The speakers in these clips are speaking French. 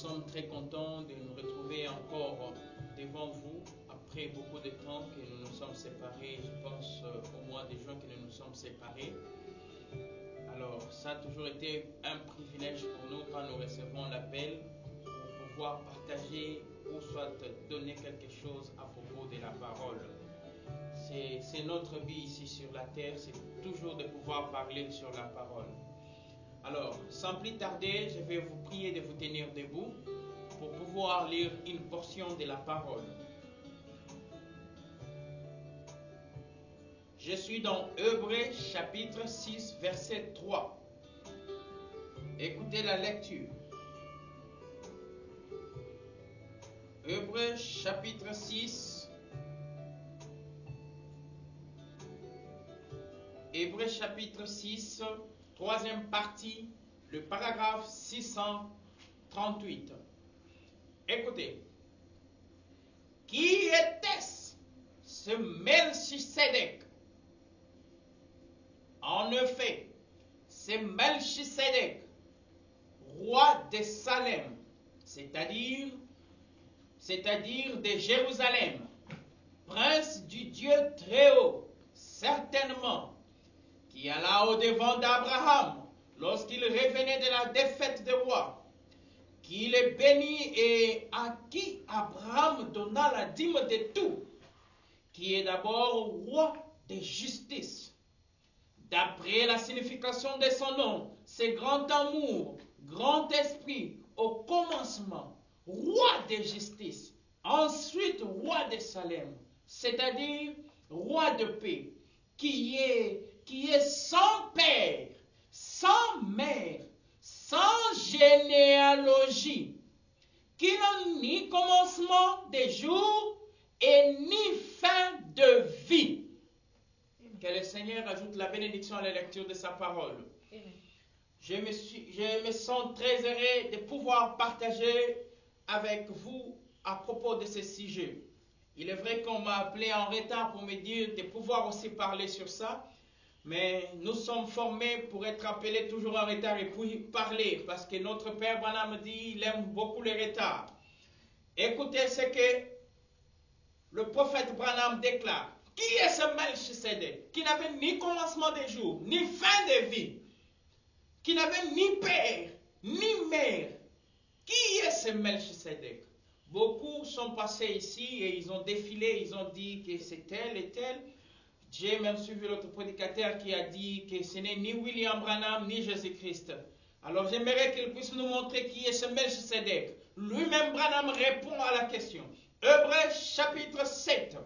sommes très contents de nous retrouver encore devant vous après beaucoup de temps que nous nous sommes séparés. Je pense au mois de juin que nous nous sommes séparés. Alors, ça a toujours été un privilège pour nous quand nous recevons l'appel pour pouvoir partager ou soit donner quelque chose à propos de la parole. C'est notre vie ici sur la terre, c'est toujours de pouvoir parler sur la parole. Alors, sans plus tarder, je vais vous prier de vous tenir debout pour pouvoir lire une portion de la parole. Je suis dans Hébreux chapitre 6, verset 3. Écoutez la lecture. Hébreux chapitre 6. Hébreux chapitre 6, troisième partie, le paragraphe 638. Écoutez. Qui était-ce, ce Melchisédek? En effet, c'est Melchisédek, roi de Salem, c'est-à-dire de Jérusalem, prince du Dieu très haut, certainement, qui alla au-devant d'Abraham lorsqu'il revenait de la défaite des rois, qui le bénit et à qui Abraham donna la dîme de tout, qui est d'abord roi de justice. D'après la signification de son nom, c'est grand amour, grand esprit, au commencement, roi de justice, ensuite roi de Salem, c'est-à-dire roi de paix, qui est sans père, sans mère, sans généalogie, qui n'a ni commencement de jour et ni fin de vie. Que le Seigneur ajoute la bénédiction à la lecture de sa parole. Je me sens très heureux de pouvoir partager avec vous à propos de ce sujet. Il est vrai qu'on m'a appelé en retard pour me dire de pouvoir aussi parler sur ça, mais nous sommes formés pour être appelés toujours en retard et puis parler, parce que notre Père Branham dit qu'il aime beaucoup les retards. Écoutez ce que le prophète Branham déclare. Qui est ce Melchisédek qui n'avait ni commencement de jour, ni fin de vie, qui n'avait ni père, ni mère? Qui est ce Melchisédek? Beaucoup sont passés ici et ils ont défilé, ils ont dit que c'est tel et tel. J'ai même suivi l'autre prédicateur qui a dit que ce n'est ni William Branham ni Jésus-Christ. Alors j'aimerais qu'il puisse nous montrer qui est ce Melchisédek. Lui-même Branham répond à la question. Hébreux chapitre 7.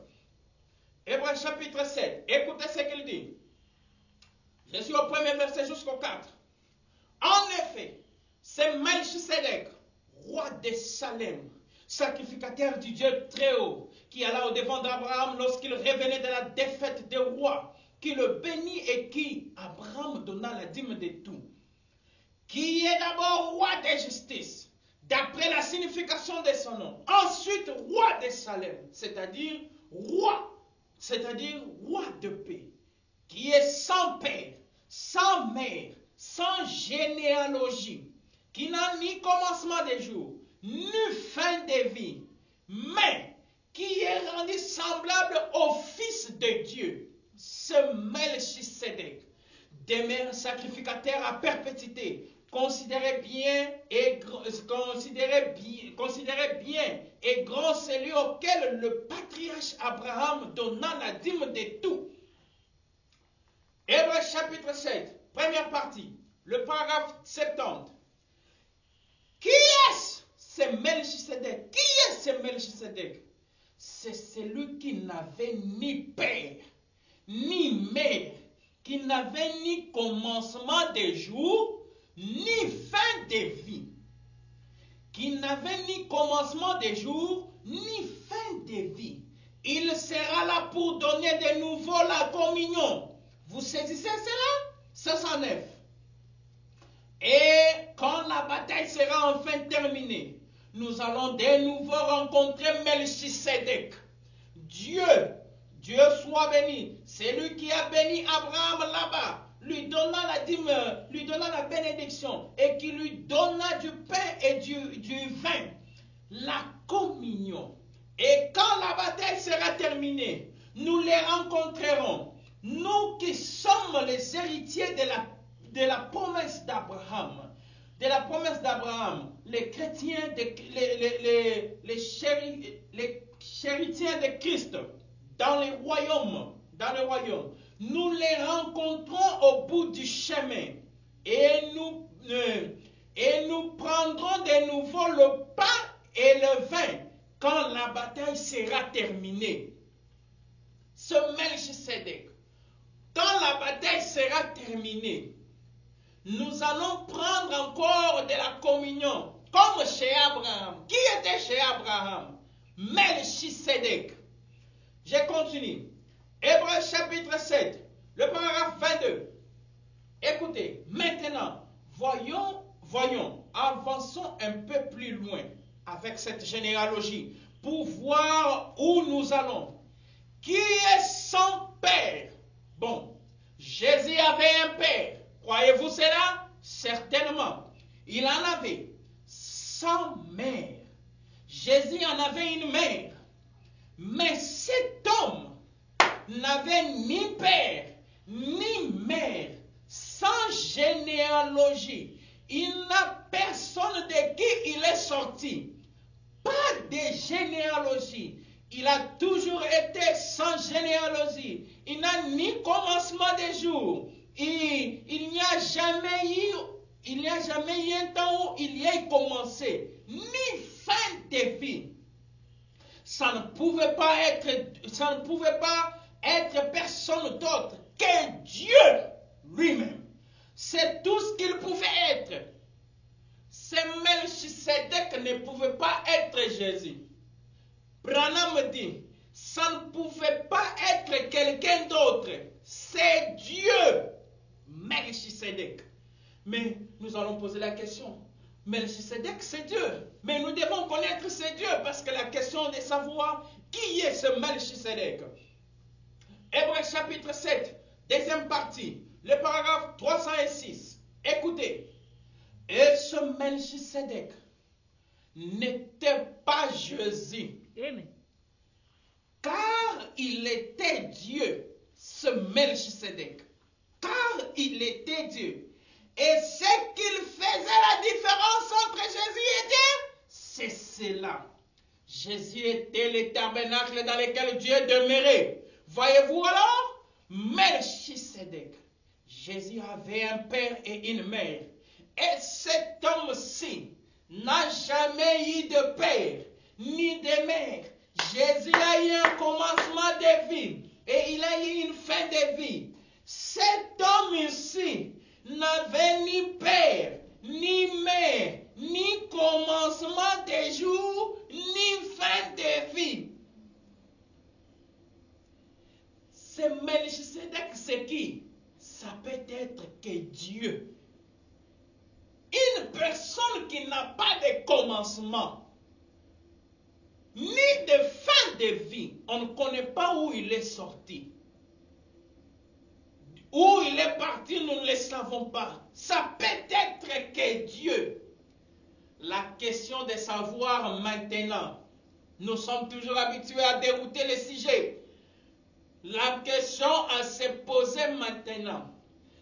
Hébreux chapitre 7. Écoutez ce qu'il dit. Je suis au premier verset jusqu'au 4. En effet, c'est Melchisédek, roi de Salem, sacrificateur du Dieu très haut, qui alla au-devant d'Abraham lorsqu'il revenait de la défaite des rois, qui le bénit et qui Abraham donna la dîme de tout, qui est d'abord roi de justice, d'après la signification de son nom, ensuite roi de Salem, c'est-à-dire roi de paix, qui est sans père, sans mère, sans généalogie, qui n'a ni commencement de jour, ni fin de vie, mais qui est rendu semblable au Fils de Dieu, ce Melchisédek, demeure sacrificateur à perpétuité. Considérez bien et grand celui auquel le patriarche Abraham donna la dîme de tout. Hébreux chapitre 7, première partie, le paragraphe 70. Qui est ce Melchisédek? Qui est ce Melchisédek? C'est celui qui n'avait ni père, ni mère, qui n'avait ni commencement de jour, ni fin de vie, qui n'avait ni commencement de jour, ni fin de vie. Il sera là pour donner de nouveau la communion. Vous saisissez cela? 69. Et quand la bataille sera enfin terminée, nous allons de nouveau rencontrer Melchisédek. Dieu soit béni. C'est lui qui a béni Abraham là-bas, lui donna la dîme, lui donna la bénédiction et qui lui donna du pain et du du vin, la communion. Et quand la bataille sera terminée, nous les rencontrerons. Nous qui sommes les héritiers de la promesse d'Abraham. De la promesse d'Abraham, les chrétiens, les héritiers de Christ dans les royaumes. Nous les rencontrons au bout du chemin. Et nous prendrons de nouveau le pain et le vin quand la bataille sera terminée. Ce Melchisédek, quand la bataille sera terminée, nous allons prendre encore de la communion, comme chez Abraham. Qui était chez Abraham? Melchisédek. Je continue. Hébreux chapitre 7, le paragraphe 22. Écoutez, maintenant, voyons, avançons un peu plus loin avec cette généalogie pour voir où nous allons. Qui est son père? Bon, Jésus avait un père. Croyez-vous cela? Certainement. Il en avait. Sans mère. Jésus en avait une mère. Mais cet homme n'avait ni père, ni mère. Sans généalogie. Il n'a personne de qui il est sorti. Pas de généalogie. Il a toujours été sans généalogie. Il n'a ni commencement de jour. Il n'y a jamais eu un temps où il y ait commencé, ni fin de vie. Ça ne pouvait pas être personne d'autre que Dieu lui-même. C'est tout ce qu'il pouvait être. Ce Melchisédek ne pouvait pas être Jésus. Branham dit, ça ne pouvait pas être quelqu'un d'autre. C'est Dieu, Melchisédek. Mais nous allons poser la question. Melchisédek, c'est Dieu. Mais nous devons connaître ce Dieu parce que la question est de savoir qui est ce Melchisédek. Hébreux chapitre 7, deuxième partie, le paragraphe 306. Écoutez. Et ce Melchisédek n'était pas Jésus. Amen. Car il était Dieu, ce Melchisédek. Car il était Dieu. Et ce qu'il faisait la différence entre Jésus et Dieu, c'est cela. Jésus était le tabernacle dans lequel Dieu demeurait. Voyez-vous alors? Melchisédek. Jésus avait un père et une mère. Et cet homme-ci n'a jamais eu de père ni de mère. Jésus a eu un commencement de vie et il a eu une fin de vie. Cet homme-ci n'avait ni père, ni mère, ni commencement de jour, ni fin de vie. Ce Melchisédek, c'est qui? Ça peut être que Dieu. Une personne qui n'a pas de commencement, ni de fin de vie, on ne connaît pas où il est sorti. Où il est parti, nous ne le savons pas. Ça peut être que Dieu. La question de savoir maintenant, nous sommes toujours habitués à dérouter les sujets. La question à se poser maintenant,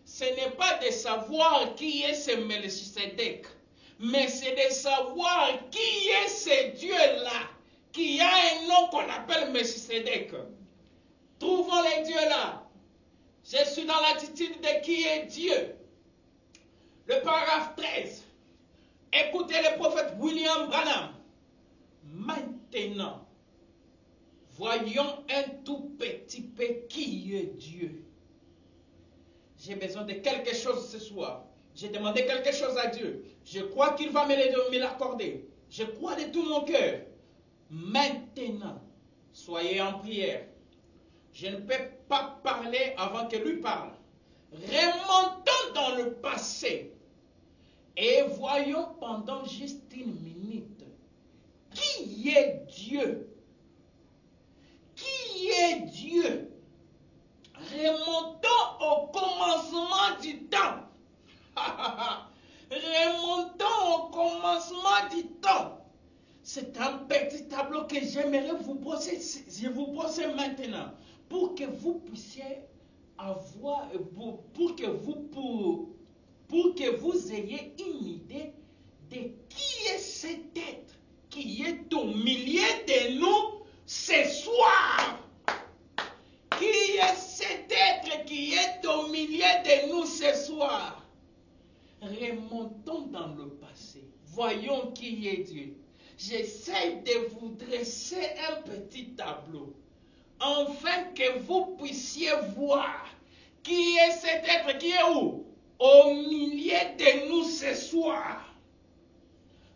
ce n'est pas de savoir qui est ce Melchisédek, mais c'est de savoir qui est ce Dieu-là, qui a un nom qu'on appelle Melchisédek. Trouvons les dieux-là. Je suis dans l'attitude de qui est Dieu. Le paragraphe 13. Écoutez le prophète William Branham. Maintenant, voyons un tout petit peu qui est Dieu. J'ai besoin de quelque chose ce soir. J'ai demandé quelque chose à Dieu. Je crois qu'il va me l'accorder. Je crois de tout mon cœur. Maintenant, soyez en prière. Je ne peux pas parler avant que lui parle. Remontons dans le passé et voyons pendant juste une minute qui est Dieu. Qui est Dieu? Remontons au commencement du temps. Remontons au commencement du temps. C'est un petit tableau que j'aimerais vous poser, je vous pose maintenant, pour que vous puissiez avoir, pour que vous ayez une idée de qui est cet être qui est au milieu de nous ce soir. Qui est cet être qui est au milieu de nous ce soir? Remontons dans le passé. Voyons qui est Dieu. J'essaie de vous dresser un petit tableau, afin que vous puissiez voir qui est cet être qui est où? Au milieu de nous ce soir.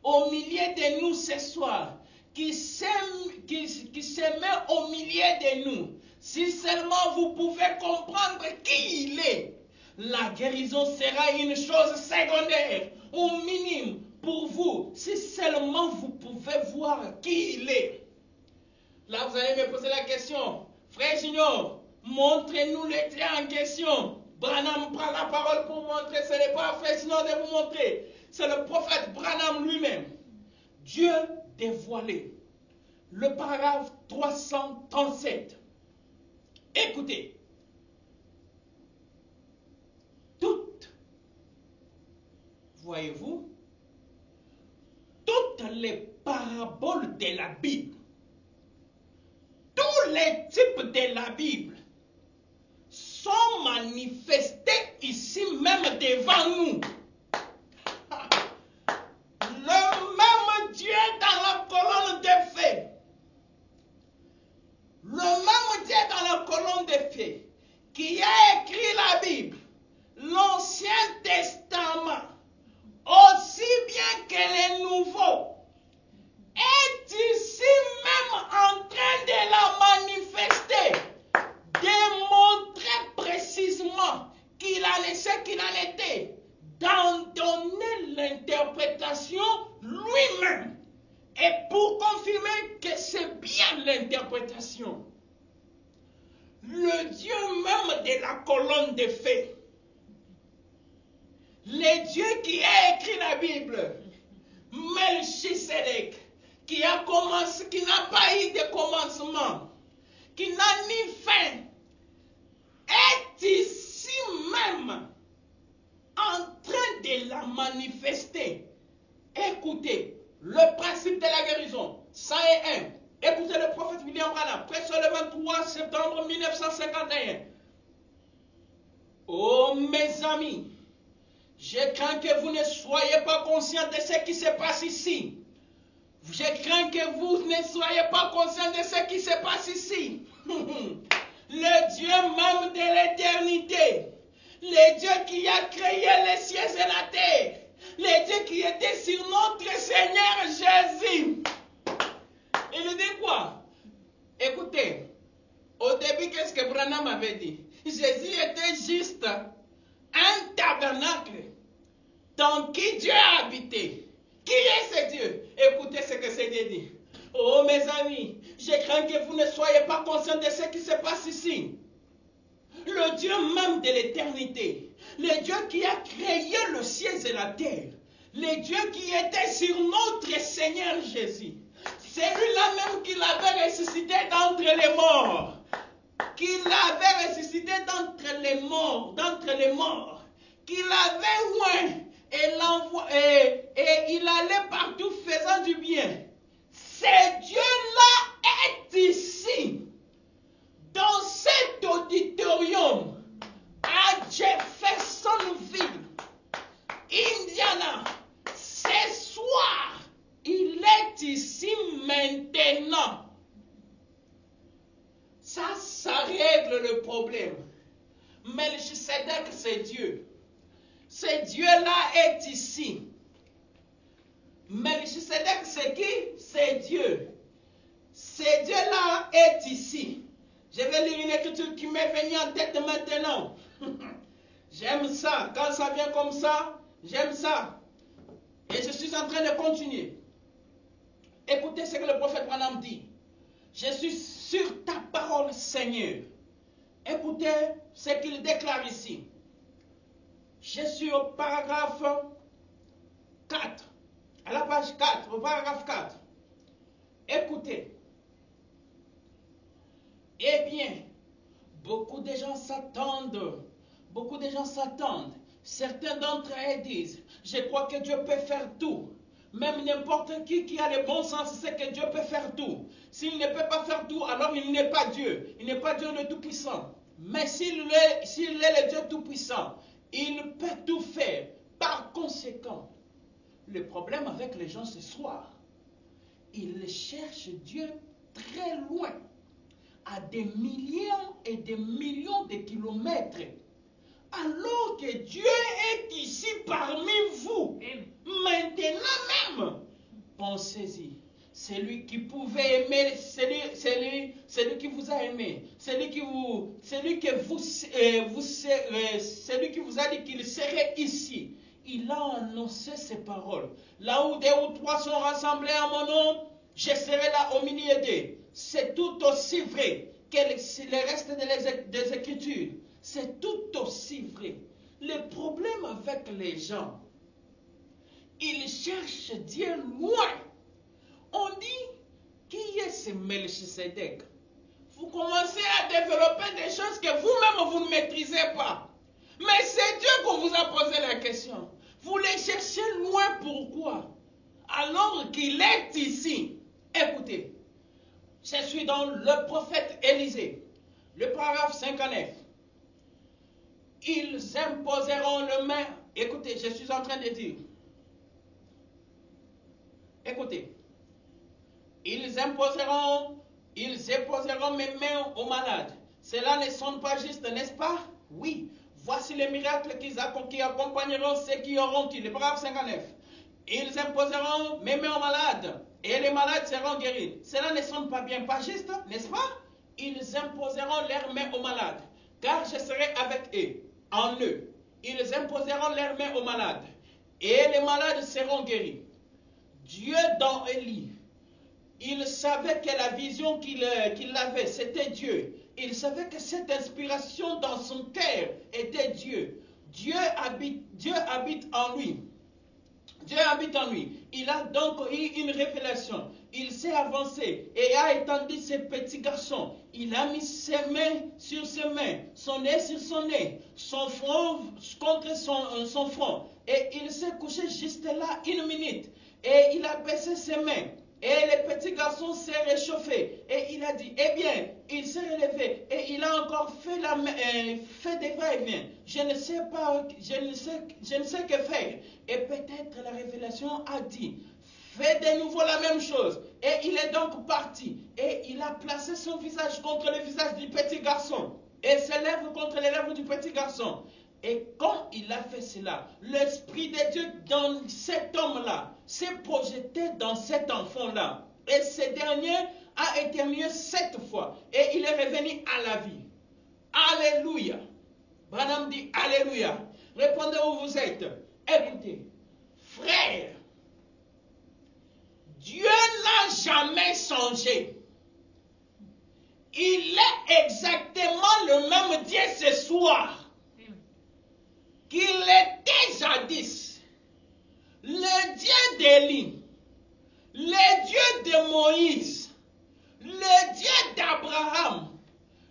Au milieu de nous ce soir. Qui se met au milieu de nous. Si seulement vous pouvez comprendre qui il est, la guérison sera une chose secondaire ou minime pour vous. Si seulement vous pouvez voir qui il est. Là, vous allez me poser la question. Frère Junior, montrez-nous les traits en question. Branham prend la parole pour montrer. Ce n'est pas Frère Junior de vous montrer. C'est le prophète Branham lui-même. Dieu dévoilé. Le paragraphe 337. Écoutez. Toutes, voyez-vous, toutes les paraboles de la Bible, tous les types de la Bible sont manifestés ici même devant nous. Le même Dieu dans la colonne des faits. Le même Dieu dans la colonne des faits qui a écrit la Bible, l'Ancien Testament, aussi bien que les Nouveaux, est ici même en train de la manifester, démontrer précisément qu'il en est ce qu'il en était, d'en donner l'interprétation lui-même, et pour confirmer que c'est bien l'interprétation. Le Dieu même de la colonne des faits, le Dieu qui a écrit la Bible, Melchisedec, qui a commencé, qui n'a pas eu de commencement, qui n'a ni fin, est ici même en train de la manifester. Écoutez, le principe de la guérison, ça est un. Écoutez le prophète William Branham, prêché le 23 septembre 1951. Oh mes amis, je crains que vous ne soyez pas conscients de ce qui se passe ici. Je crains que vous ne soyez pas conscients de ce qui se passe ici. Le Dieu même de l'éternité, le Dieu qui a créé les cieux et la terre, le Dieu qui était sur notre Seigneur Jésus. Il dit quoi? Écoutez, au début, qu'est-ce que Branham avait dit? Jésus était juste un tabernacle dans qui Dieu a habité. Qui est ce Dieu? Écoutez ce que c'est Dieu dit. Oh mes amis, je crains que vous ne soyez pas conscients de ce qui se passe ici. Le Dieu même de l'éternité, le Dieu qui a créé le ciel et la terre, le Dieu qui était sur notre Seigneur Jésus, c'est lui-là même qui l'avait ressuscité d'entre les morts, qui l'avait oint et il allait partout faisant du bien. Ce Dieu-là est ici, dans cet auditorium, à Jeffersonville, Indiana. Ce soir, il est ici maintenant. Ça règle le problème. Melchisedec, c'est Dieu. Ce Dieu-là est ici. Melchisedec, c'est qui? C'est Dieu. Ce Dieu-là est ici. Je vais lire une écriture qui m'est venue en tête maintenant. J'aime ça. Quand ça vient comme ça, j'aime ça. Et je suis en train de continuer. Écoutez ce que le prophète Branham dit. Je suis sur ta parole, Seigneur. Écoutez ce qu'il déclare ici. Je suis au paragraphe 4, à la page 4, au paragraphe 4. Écoutez. Eh bien, beaucoup de gens s'attendent. Certains d'entre eux disent, je crois que Dieu peut faire tout. Même n'importe qui a le bon sens sait que Dieu peut faire tout. S'il ne peut pas faire tout, alors il n'est pas Dieu. Il n'est pas Dieu le Tout-Puissant. Mais s'il est le Dieu Tout-Puissant, il peut tout faire. Par conséquent, le problème avec les gens ce soir, ils cherchent Dieu très loin, à des millions et des millions de kilomètres, alors que Dieu est ici parmi vous. Maintenant même, pensez-y. Celui qui pouvait aimer, celui qui vous a aimé, celui qui vous a dit qu'il serait ici, il a annoncé ces paroles. Là où 2 ou 3 sont rassemblés en mon nom, je serai là au milieu d'eux. C'est tout aussi vrai que le reste des Écritures. C'est tout aussi vrai. Le problème avec les gens, ils cherchent Dieu loin. On dit, qui est ce Melchisedec? Vous commencez à développer des choses que vous-même vous ne maîtrisez pas. Mais c'est Dieu qu'on vous a posé la question. Vous les cherchez loin, pourquoi? Alors qu'il est ici. Écoutez, je suis dans le prophète Élisée, le paragraphe 59. Ils imposeront le main. Écoutez, je suis en train de dire. Écoutez. Ils imposeront mes mains aux malades. Cela ne sonne pas juste, n'est-ce pas? Oui. Voici les miracles qui accompagneront ceux qui auront eu. Le paragraphe 59. Ils imposeront mes mains aux malades et les malades seront guéris. Cela ne sonne pas bien, pas juste, n'est-ce pas? Ils imposeront leurs mains aux malades, car je serai avec eux, en eux. Ils imposeront leurs mains aux malades et les malades seront guéris. Dieu dans Élie, il savait que la vision qu'il avait, c'était Dieu. Il savait que cette inspiration dans son cœur était Dieu. Dieu habite en lui. Dieu habite en lui. Il a donc eu une révélation. Il s'est avancé et a étendu ses petits garçons. Il a mis ses mains sur ses mains, son nez sur son nez, son front contre son front. Et il s'est couché juste là 1 minute. Et il a baissé ses mains. Et le petit garçon s'est réchauffé. Et il a dit, eh bien, il s'est relevé. Et il a encore fait des va-et-vient. Je ne sais que faire. Et peut-être la révélation a dit, fais de nouveau la même chose. Et il est donc parti. Et il a placé son visage contre le visage du petit garçon. Et ses lèvres contre les lèvres du petit garçon. Et quand il a fait cela, l'Esprit de Dieu dans cet homme-là s'est projeté dans cet enfant-là. Et ce dernier a éternué 7 fois. Et il est revenu à la vie. Alléluia. Branham dit Alléluia. Répondez où vous êtes. Écoutez, frère, Dieu n'a jamais changé. Il est exactement le même Dieu ce soir qu'il était jadis. Le Dieu d'Élie, le Dieu de Moïse, le Dieu d'Abraham,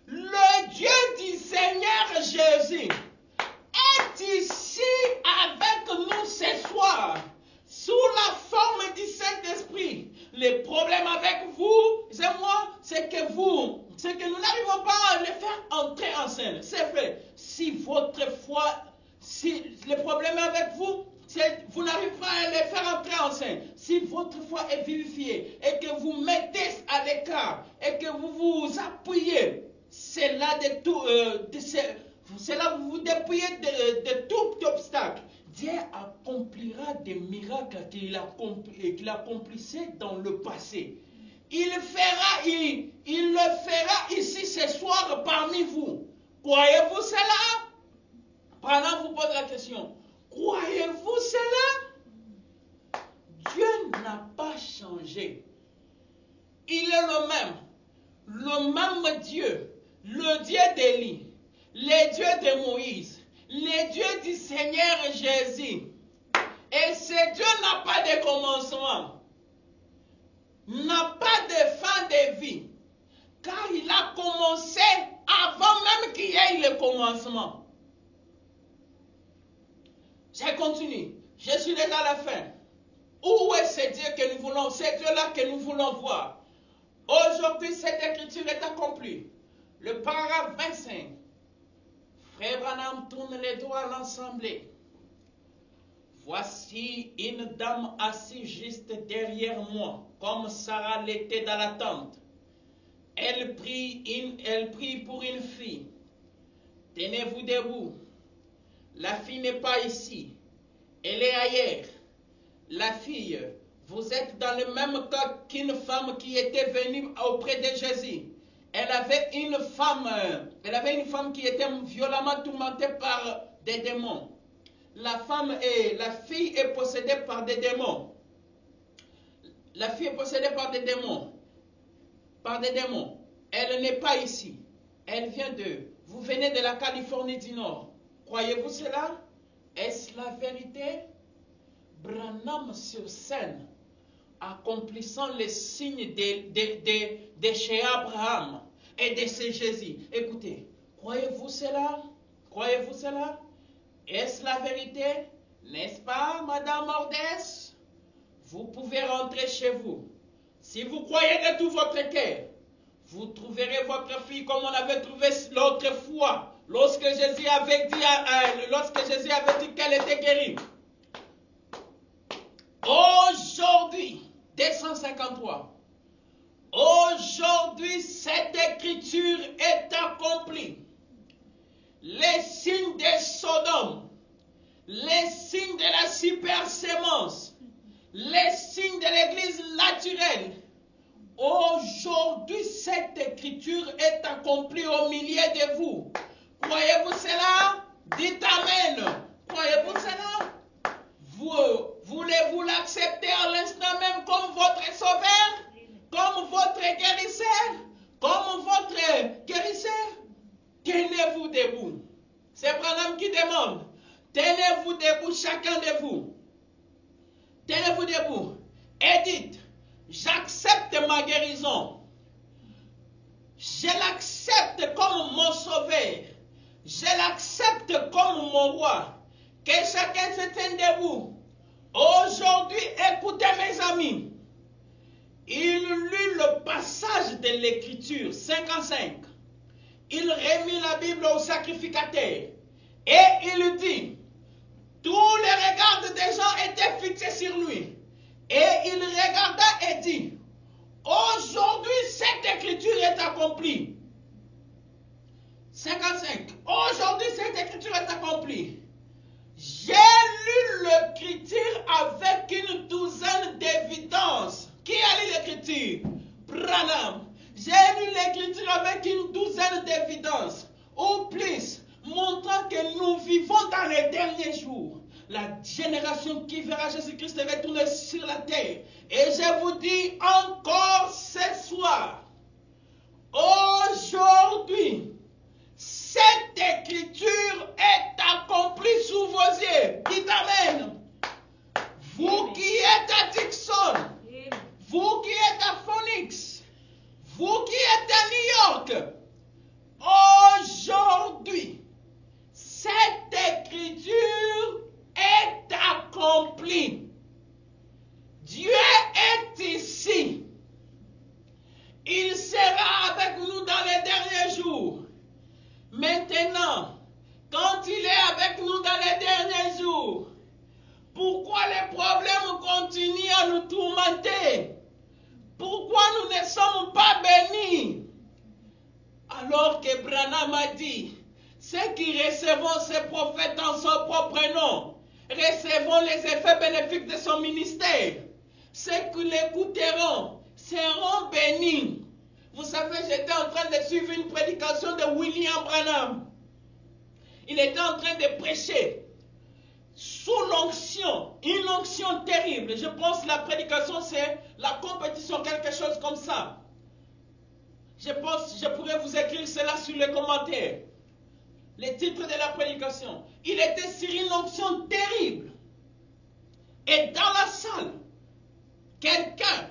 le Dieu du Seigneur Jésus est ici avec nous ce soir, sous la forme du Saint-Esprit. Le problème avec vous et moi, c'est que nous n'arrivons pas à le faire entrer en scène. C'est vrai. Si votre foi, si le problème avec vous, c'est vous n'arrivez pas à le faire entrer en scène. Si votre foi est vivifiée et que vous mettez à l'écart et que vous vous appuyez, c'est là vous vous dépouillez de tout obstacle. Dieu accomplira des miracles qu'il accomplissait dans le passé. Il le fera ici ce soir parmi vous. Croyez-vous cela? Pendant vous pose la question. Croyez-vous cela? Dieu n'a pas changé. Il est le même Dieu, le Dieu d'Élie, le Dieu de Moïse, le Dieu du Seigneur Jésus Et ce Dieu n'a pas de commencement, n'a pas de fin de vie, car il a commencé avant même qu'il y ait le commencement. Je continue, je suis déjà à la fin. Où est ce Dieu que nous voulons, ce Dieu-là que nous voulons voir? Aujourd'hui, cette écriture est accomplie. Le paragraphe 25. Frère Branham tourne les doigts à l'assemblée. Voici une dame assise juste derrière moi, comme Sarah l'était dans la tente. Elle prie pour une fille. Tenez-vous debout. La fille n'est pas ici. Elle est ailleurs. La fille, vous êtes dans le même cas qu'une femme qui était venue auprès de Jésus. Elle avait une femme qui était violemment tourmentée par des démons. La fille est possédée par des démons. La fille est possédée par des démons. Elle n'est pas ici. Vous venez de la Californie du Nord. Croyez-vous cela? Est-ce la vérité? Branham sur scène, accomplissant les signes de chez Abraham et de chez Jésus. Écoutez, croyez-vous cela? Croyez-vous cela? Est-ce la vérité? N'est-ce pas, Madame Ordès? Vous pouvez rentrer chez vous. Si vous croyez de tout votre cœur, vous trouverez votre fille comme on l'avait trouvée l'autre fois, lorsque Jésus avait dit qu'elle était guérie. Aujourd'hui, 253. Aujourd'hui, cette écriture est accomplie. Les signes de Sodome, les signes de la supersémence, les signes de l'église naturelle. Aujourd'hui, cette écriture est accomplie au milieu de vous. Croyez-vous cela? Dites Amen. Croyez-vous cela? Voulez-vous l'accepter à l'instant même comme votre sauveur, comme votre guérisseur, comme votre guérisseur? Tenez-vous debout. C'est Branham qui demande. Tenez-vous debout, chacun de vous. Tenez-vous debout. Et dites, j'accepte ma guérison. Je l'accepte comme mon sauveur. Je l'accepte comme mon roi. Que chacun se tienne debout. Aujourd'hui, écoutez mes amis. Il lut le passage de l'écriture 55. Il remit la Bible au sacrificateur. Et il dit, tous les regards des gens étaient fixés sur lui. Et il regarda et dit, aujourd'hui cette écriture est accomplie. 55. Aujourd'hui cette écriture est accomplie. J'ai lu l'écriture avec une douzaine d'évidences. Qui a lu l'écriture? Branham. J'ai lu l'écriture avec une douzaine d'évidences, ou plus, montrant que nous vivons dans les derniers jours. La génération qui verra Jésus-Christ retourner sur la terre. Et je vous dis encore ce soir, aujourd'hui, cette écriture est accomplie sous vos yeux. Dites Amen. Vous qui êtes à Dixon, vous qui êtes à Phoenix, vous qui êtes à New York, aujourd'hui, cette écriture est accomplie. Dieu est ici. Il sera avec nous dans les derniers jours. Maintenant, quand il est avec nous dans les derniers jours, pourquoi les problèmes continuent à nous tourmenter? Pourquoi nous ne sommes pas bénis? Alors que Branham a dit, ceux qui recevront ces prophètes en son propre nom, recevront les effets bénéfiques de son ministère. Ceux qui l'écouteront seront bénis. Vous savez, j'étais en train de suivre une prédication de William Branham. Il était en train de prêcher sous l'onction, une onction terrible. Je pense que la prédication, c'est la compétition, quelque chose comme ça. Je pense, je pourrais vous écrire cela sur les commentaires. Les titres de la prédication. Il était sur une onction terrible. Et dans la salle, quelqu'un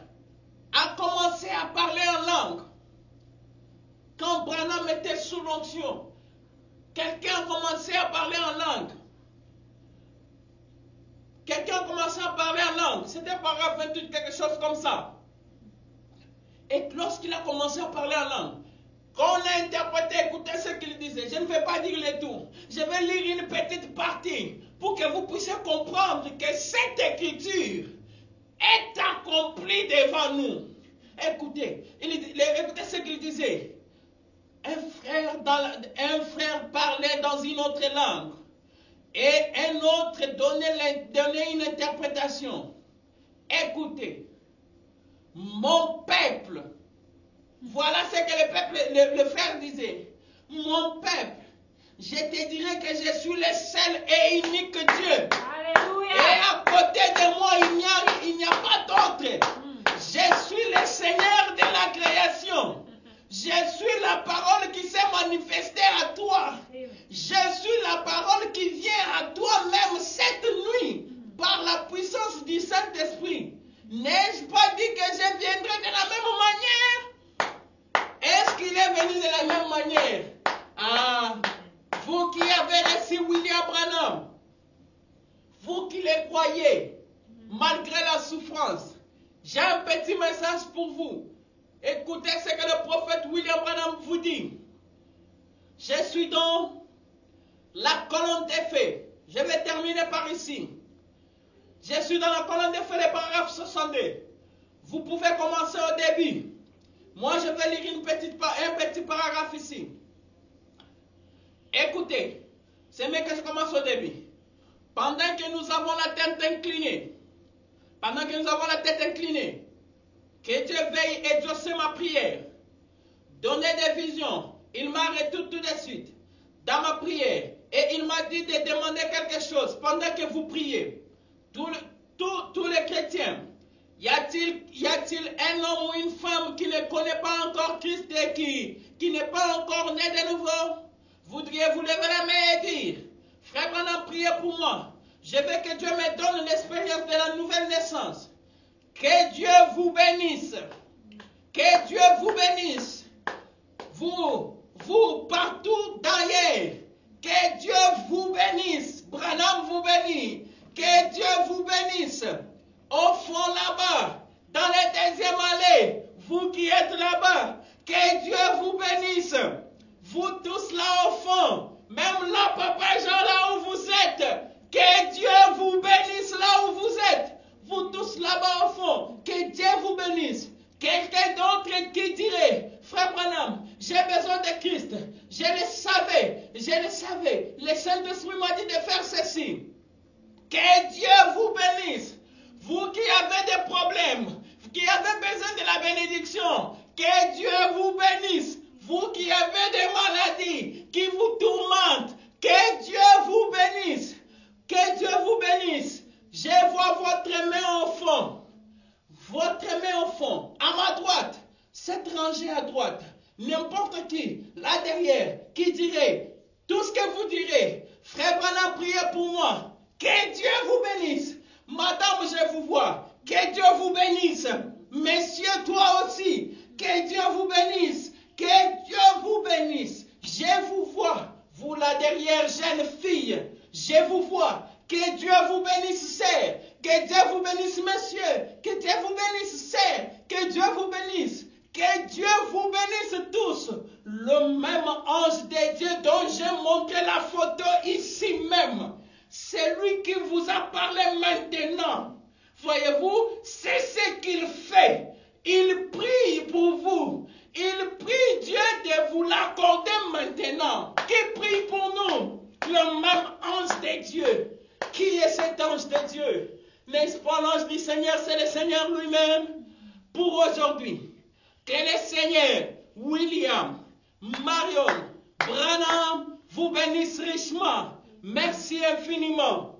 a commencé à parler en langue. Quand Branham était sous l'onction, quelqu'un a commencé à parler en langue. Quelqu'un a commencé à parler en langue. C'était paragraphe 28, quelque chose comme ça. Et lorsqu'il a commencé à parler en langue, quand on a interprété, écoutez ce qu'il disait. Je ne vais pas dire le tout. Je vais lire une petite partie pour que vous puissiez comprendre que cette écriture est accomplie devant nous. Écoutez, écoutez ce qu'il disait. Un frère parlait dans une autre langue et un autre donnait une interprétation. Écoutez, mon peuple, voilà ce que le frère disait. Mon peuple, je te dirais que je suis le seul et unique Dieu. Alléluia. Et à côté de moi, il n'y a pas d'autre. Je suis le Seigneur de la création. Je suis la parole qui s'est manifestée à toi. Je suis la parole qui vient à toi même cette nuit par la puissance du Saint-Esprit. N'ai-je pas dit que je viendrai de la même manière? Est-ce qu'il est venu de la même manière? Ah, vous qui avez reçu William Branham, vous qui le croyez, malgré la souffrance, j'ai un petit message pour vous. Écoutez ce que le prophète William Branham vous dit. Je suis dans la colonne des faits. Je vais terminer par ici. Je suis dans la colonne des faits, le paragraphe 62. Vous pouvez commencer au début. Moi, je vais lire un petit paragraphe ici. Écoutez, c'est mieux que je commence au début. Pendant que nous avons la tête inclinée, que Dieu veille exaucer ma prière, donner des visions. Il m'a arrêté tout de suite dans ma prière et il m'a dit de demander quelque chose pendant que vous priez. Tous les chrétiens, y a-t-il un homme ou une femme qui ne connaît pas encore Christ et qui n'est pas encore né de nouveau? Voudriez-vous lever la main et dire, frère Branham, priez pour moi. Je veux que Dieu me donne l'expérience de la nouvelle naissance. Que Dieu vous bénisse. Que Dieu vous bénisse. Vous partout d'ailleurs. Que Dieu vous bénisse. Branham vous bénit. Que Dieu vous bénisse. Au fond là-bas, dans le deuxième allée, vous qui êtes là-bas, que Dieu vous bénisse. Vous tous là au fond, même là, Papa Jean, là où vous êtes, que Dieu vous bénisse là où vous êtes. Vous tous là-bas au fond, que Dieu vous bénisse. Quelqu'un d'autre qui dirait, frère Branham, j'ai besoin de Christ. Je le savais. Le Saint-Esprit m'a dit de faire ceci. Que Dieu vous bénisse. Vous qui avez des problèmes, qui avez besoin de la bénédiction, que Dieu vous bénisse. Vous qui avez des maladies qui vous tourmentent, que Dieu vous bénisse. Que Dieu vous bénisse. Je vois votre main au fond. Votre main au fond. À ma droite. Cette rangée à droite. N'importe qui, là derrière, qui dirait tout ce que vous direz. Frère Branham, priez pour moi. Que Dieu vous bénisse. Madame, je vous vois. Que Dieu vous bénisse. Messieurs, toi aussi. Que Dieu vous bénisse. Que Dieu vous bénisse. Je vous vois. Vous là derrière, jeune fille. Je vous vois. Que Dieu vous bénisse, sœur. Que Dieu vous bénisse, messieurs. Que Dieu vous bénisse, sœur. Que Dieu vous bénisse. Que Dieu vous bénisse tous. Le même ange de Dieu dont j'ai montré la photo ici même. C'est lui qui vous a parlé maintenant. Voyez-vous, c'est ce qu'il fait. Il prie pour vous. Il prie Dieu de vous l'accorder maintenant. Qui prie pour nous? Le même ange de Dieu. Qui est cet ange de Dieu? N'est-ce pas l'ange du Seigneur? C'est le Seigneur lui-même. Pour aujourd'hui, que le Seigneur, William, Marion, Branham vous bénisse richement. Merci infiniment.